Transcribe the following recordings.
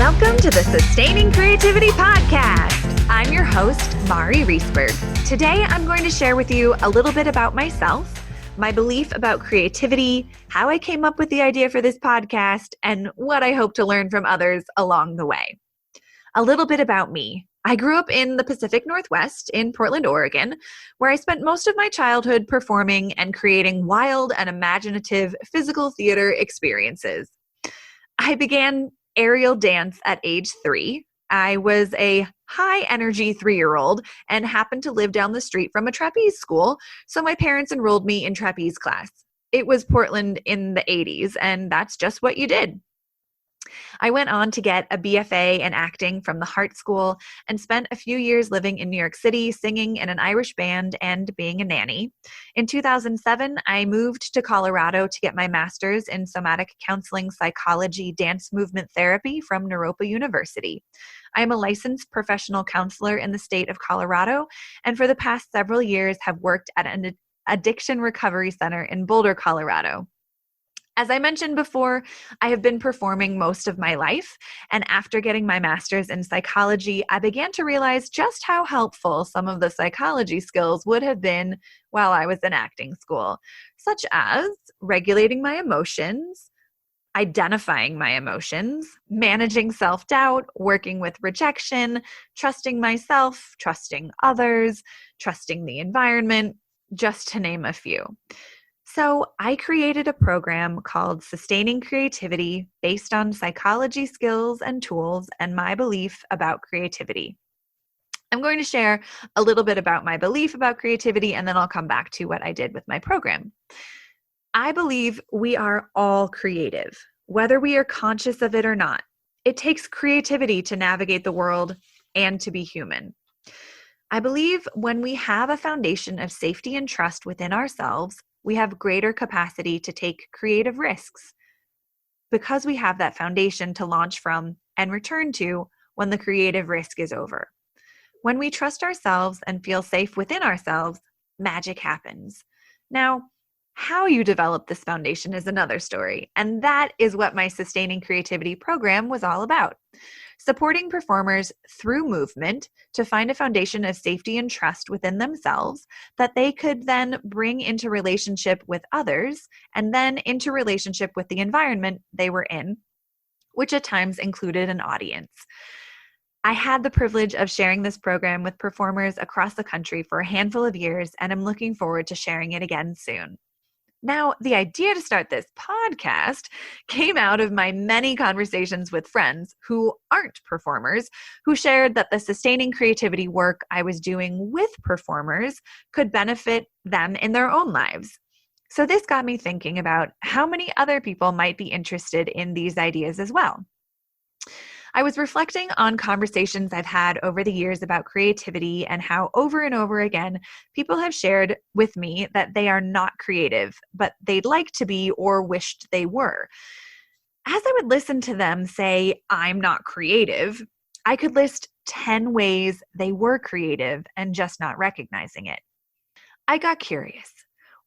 Welcome to the Sustaining Creativity Podcast. I'm your host, Mari Reisberg. Today, I'm going to share with you a little bit about myself, my belief about creativity, how I came up with the idea for this podcast, and what I hope to learn from others along the way. A little bit about me. I grew up in the Pacific Northwest in Portland, Oregon, where I spent most of my childhood performing and creating wild and imaginative physical theater experiences. I began aerial dance at age 3. I was a high-energy 3-year-old and happened to live down the street from a trapeze school, so my parents enrolled me in trapeze class. It was Portland in the 80s, and that's just what you did. I went on to get a BFA in acting from the Hart School and spent a few years living in New York City, singing in an Irish band and being a nanny. In 2007, I moved to Colorado to get my master's in somatic counseling psychology dance movement therapy from Naropa University. I am a licensed professional counselor in the state of Colorado, and for the past several years have worked at an addiction recovery center in Boulder, Colorado. As I mentioned before, I have been performing most of my life, and after getting my master's in psychology, I began to realize just how helpful some of the psychology skills would have been while I was in acting school, such as regulating my emotions, identifying my emotions, managing self-doubt, working with rejection, trusting myself, trusting others, trusting the environment, just to name a few. So I created a program called Sustaining Creativity based on psychology skills and tools and my belief about creativity. I'm going to share a little bit about my belief about creativity, and then I'll come back to what I did with my program. I believe we are all creative, whether we are conscious of it or not. It takes creativity to navigate the world and to be human. I believe when we have a foundation of safety and trust within ourselves, we have greater capacity to take creative risks because we have that foundation to launch from and return to when the creative risk is over. When we trust ourselves and feel safe within ourselves, magic happens. Now, how you develop this foundation is another story, and that is what my Sustaining Creativity program was all about. Supporting performers through movement to find a foundation of safety and trust within themselves that they could then bring into relationship with others and then into relationship with the environment they were in, which at times included an audience. I had the privilege of sharing this program with performers across the country for a handful of years, and I'm looking forward to sharing it again soon. Now, the idea to start this podcast came out of my many conversations with friends who aren't performers, who shared that the sustaining creativity work I was doing with performers could benefit them in their own lives. So this got me thinking about how many other people might be interested in these ideas as well. I was reflecting on conversations I've had over the years about creativity and how over and over again, people have shared with me that they are not creative, but they'd like to be or wished they were. As I would listen to them say, I'm not creative, I could list 10 ways they were creative and just not recognizing it. I got curious.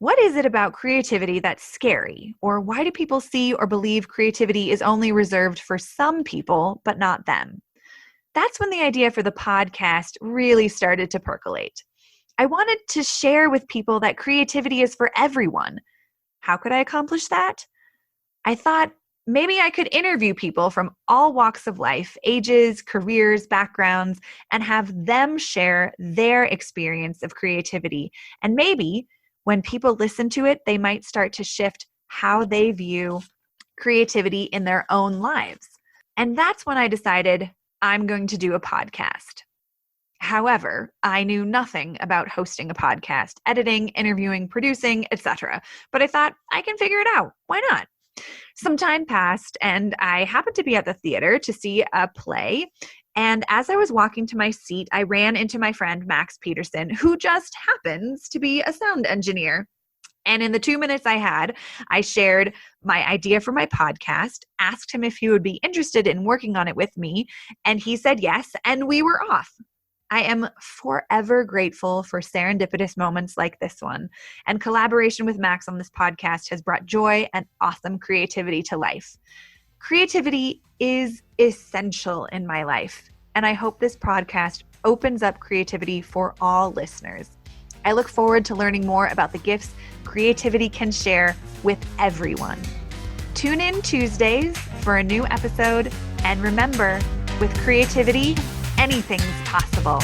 What is it about creativity that's scary? Or why do people see or believe creativity is only reserved for some people, but not them? That's when the idea for the podcast really started to percolate. I wanted to share with people that creativity is for everyone. How could I accomplish that? I thought maybe I could interview people from all walks of life, ages, careers, backgrounds, and have them share their experience of creativity. And maybe when people listen to it, they might start to shift how they view creativity in their own lives. And that's when I decided I'm going to do a podcast. However, I knew nothing about hosting a podcast, editing, interviewing, producing, etc. But I thought I can figure it out. Why not? Some time passed, and I happened to be at the theater to see a play. And as I was walking to my seat, I ran into my friend Max Peterson, who just happens to be a sound engineer. And in the 2 minutes I had, I shared my idea for my podcast, asked him if he would be interested in working on it with me, and he said yes, and we were off. I am forever grateful for serendipitous moments like this one, and collaboration with Max on this podcast has brought joy and awesome creativity to life. Creativity is essential in my life. And I hope this podcast opens up creativity for all listeners. I look forward to learning more about the gifts creativity can share with everyone. Tune in Tuesdays for a new episode. And remember, with creativity, anything's possible.